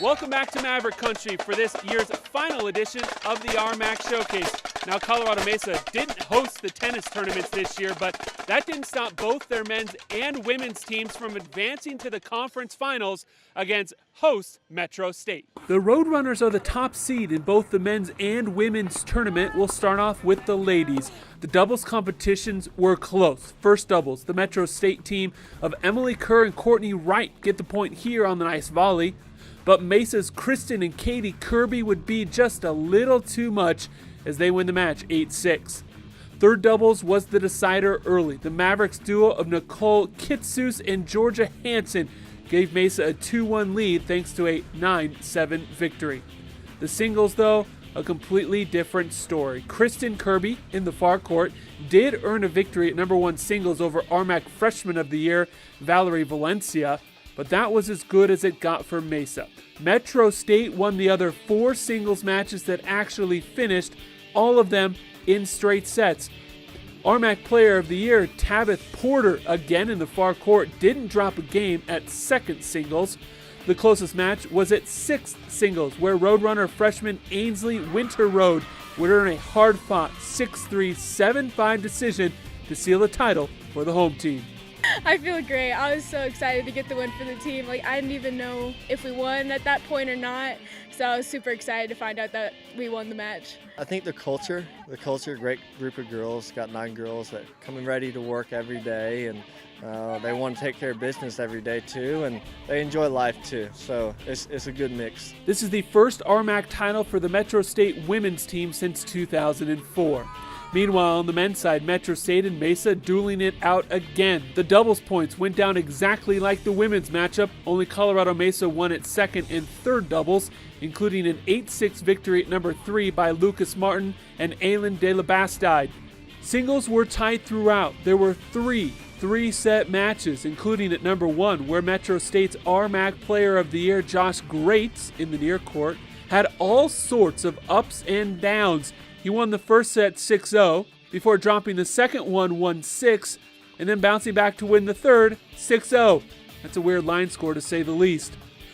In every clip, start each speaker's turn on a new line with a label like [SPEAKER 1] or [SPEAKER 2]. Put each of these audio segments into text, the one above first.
[SPEAKER 1] Welcome back to Maverick Country for this year's final edition of the RMAC Showcase. Now, Colorado Mesa didn't host the tennis tournaments this year, but that didn't stop both their men's and women's teams from advancing to the conference finals against host Metro State. The Roadrunners are the top seed in both the men's and women's tournament. We'll start off with the ladies. The doubles competitions were close. First doubles, the Metro State team of Emily Kerr and Courtney Wright get the point here on the nice volley. But Mesa's Kristen and Katie Kirby would be just a little too much as they win the match 8-6. Third doubles was the decider early. The Mavericks duo of Nicole Kitsus and Georgia Hansen gave Mesa a 2-1 lead thanks to a 9-7 victory. The singles, though, a completely different story. Kristen Kirby in the far court did earn a victory at number 1 singles over RMAC Freshman of the Year, Valerie Valencia, but that was as good as it got for Mesa. Metro State won the other 4 singles matches that actually finished, all of them in straight sets. RMAC Player of the Year, Tabitha Porter, again in the far court, didn't drop a game at second singles. The closest match was at 6th singles, where Roadrunner freshman Ainsley Winterroad would earn a hard-fought 6-3, 7-5 decision to seal the title for the home team.
[SPEAKER 2] I feel great. I was so excited to get the win for the team. I didn't even know if we won at that point or not. So I was super excited to find out that we won the match.
[SPEAKER 3] I think the culture, great group of girls. Got 9 girls that come in ready to work every day, and they want to take care of business every day too, and they enjoy life too. So it's a good mix.
[SPEAKER 1] This is the first RMAC title for the Metro State women's team since 2004. Meanwhile, on the men's side, Metro State and Mesa dueling it out again. The doubles points went down exactly like the women's matchup, only Colorado Mesa won its second and third doubles, including an 8-6 victory at number 3 by Lucas Martin and Aylin De La Bastide. Singles were tied throughout. There were 3 3-set matches, including at number 1, where Metro State's RMAC Player of the Year, Josh Greats, in the near court, had all sorts of ups and downs. He won the first set 6-0 before dropping the second one 1-6 and then bouncing back to win the third 6-0. That's a weird line score to say the least.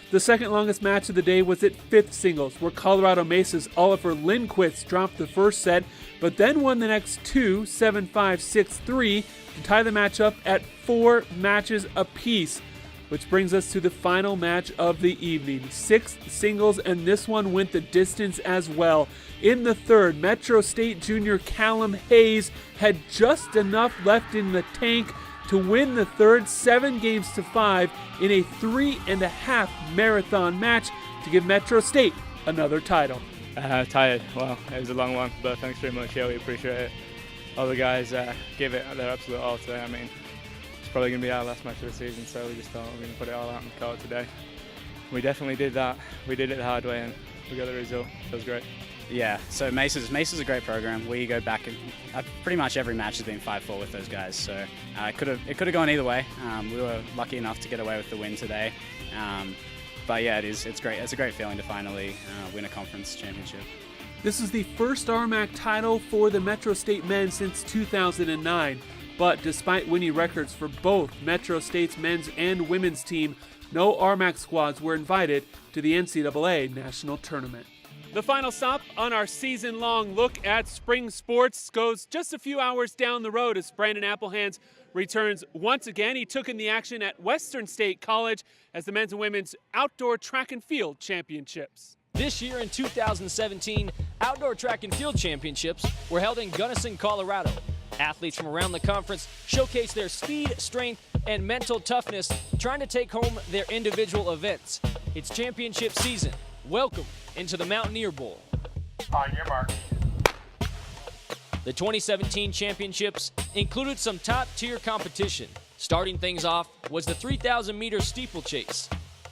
[SPEAKER 1] The second longest match of the day was at 5th singles, where Colorado Mesa's Oliver Lindquist dropped the first set but then won the next 2 7-5, 6-3 to tie the match up at 4 matches apiece. Which brings us to the final match of the evening. 6th singles, and this one went the distance as well. In the third, Metro State junior Callum Hayes had just enough left in the tank to win the third 7-5 in a 3.5 marathon match to give Metro State another title.
[SPEAKER 4] Tired. Well, it was a long one, but thanks very much. Yeah, we appreciate it. All the guys gave it their absolute all today. I mean, it's probably going to be our last match of the season, so we just thought we're going to put it all out on the court today. We definitely did that. We did it the hard way, and we got the result. It was great.
[SPEAKER 5] Yeah, so Mesa's a great program. We go back, and pretty much every match has been 5-4 with those guys, so it could have gone either way. We were lucky enough to get away with the win today. But yeah, it's great. It's a great feeling to finally win a conference championship.
[SPEAKER 1] This is the first RMAC title for the Metro State men since 2009. But despite winning records for both Metro State's men's and women's team, no RMAC squads were invited to the NCAA National Tournament. The final stop on our season-long look at spring sports goes just a few hours down the road as Brandon Applehands returns once again. He took in the action at Western State College as the men's and women's outdoor track and field championships.
[SPEAKER 6] This year in 2017, outdoor track and field championships were held in Gunnison, Colorado. Athletes from around the conference showcased their speed, strength, and mental toughness trying to take home their individual events. It's championship season. Welcome into the Mountaineer Bowl.
[SPEAKER 7] On your mark.
[SPEAKER 6] The 2017 championships included some top-tier competition. Starting things off was the 3,000-meter steeplechase.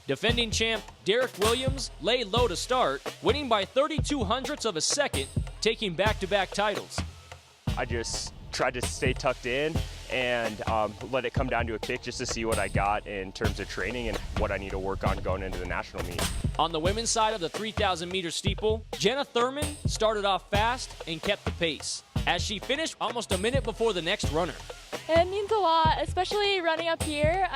[SPEAKER 6] Defending champ Derek Williams laid low to start, winning by 32 hundredths of a second, taking back-to-back titles.
[SPEAKER 7] I just tried to stay tucked in and let it come down to a kick just to see what I got in terms of training and what I need to work on going into the national meet.
[SPEAKER 6] On the women's side of the 3,000-meter steeple, Jenna Thurman started off fast and kept the pace, as she finished almost a minute before the next runner.
[SPEAKER 8] It means a lot, especially running up here.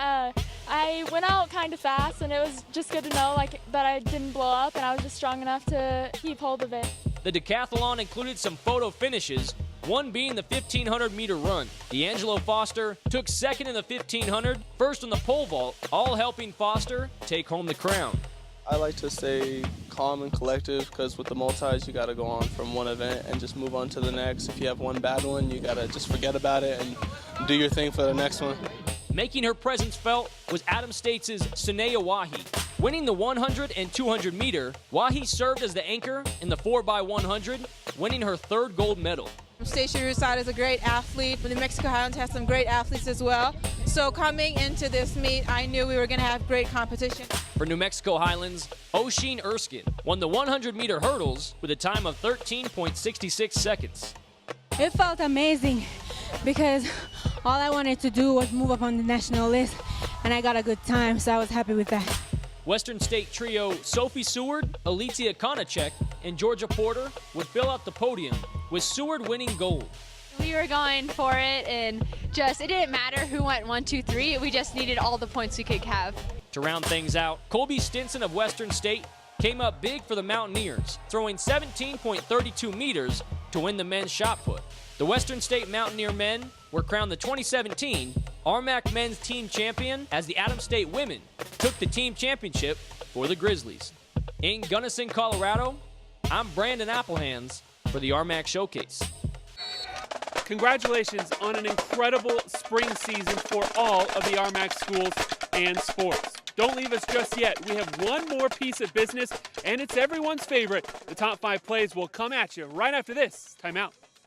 [SPEAKER 8] I went out kind of fast, and it was just good to know that I didn't blow up, and I was just strong enough to keep hold of it.
[SPEAKER 6] The decathlon included some photo finishes, one being the 1,500-meter run. D'Angelo Foster took second in the 1,500, first on the pole vault, all helping Foster take home the crown.
[SPEAKER 9] I like to stay calm and collective because with the multis, you got to go on from one event and just move on to the next. If you have one bad one, you got to just forget about it and do your thing for the next one.
[SPEAKER 6] Making her presence felt was Adams States' Sunaya Wahi. Winning the 100 and 200 meter, Wahi served as the anchor in the 4x100, winning her third gold medal.
[SPEAKER 10] Station Rousade is a great athlete. The New Mexico Highlands has some great athletes as well. So coming into this meet, I knew we were going to have great competition.
[SPEAKER 6] For New Mexico Highlands, O'Sheen Erskine won the 100-meter hurdles with a time of 13.66 seconds.
[SPEAKER 11] It felt amazing because all I wanted to do was move up on the national list, and I got a good time, so I was happy with that.
[SPEAKER 6] Western State trio Sophie Seward, Alicia Konachek, and Georgia Porter would fill out the podium, with Seward winning gold.
[SPEAKER 12] We were going for it, and it didn't matter who went 1, 2, 3. We just needed all the points we could have.
[SPEAKER 6] To round things out, Colby Stinson of Western State came up big for the Mountaineers, throwing 17.32 meters to win the men's shot put. The Western State Mountaineer men were crowned the 2017 RMAC Men's Team Champion as the Adams State women took the team championship for the Grizzlies. In Gunnison, Colorado, I'm Brandon Applehands for the RMAC Showcase.
[SPEAKER 1] Congratulations on an incredible spring season for all of the RMAC schools and sports. Don't leave us just yet. We have one more piece of business, and it's everyone's favorite. The top 5 plays will come at you right after this timeout.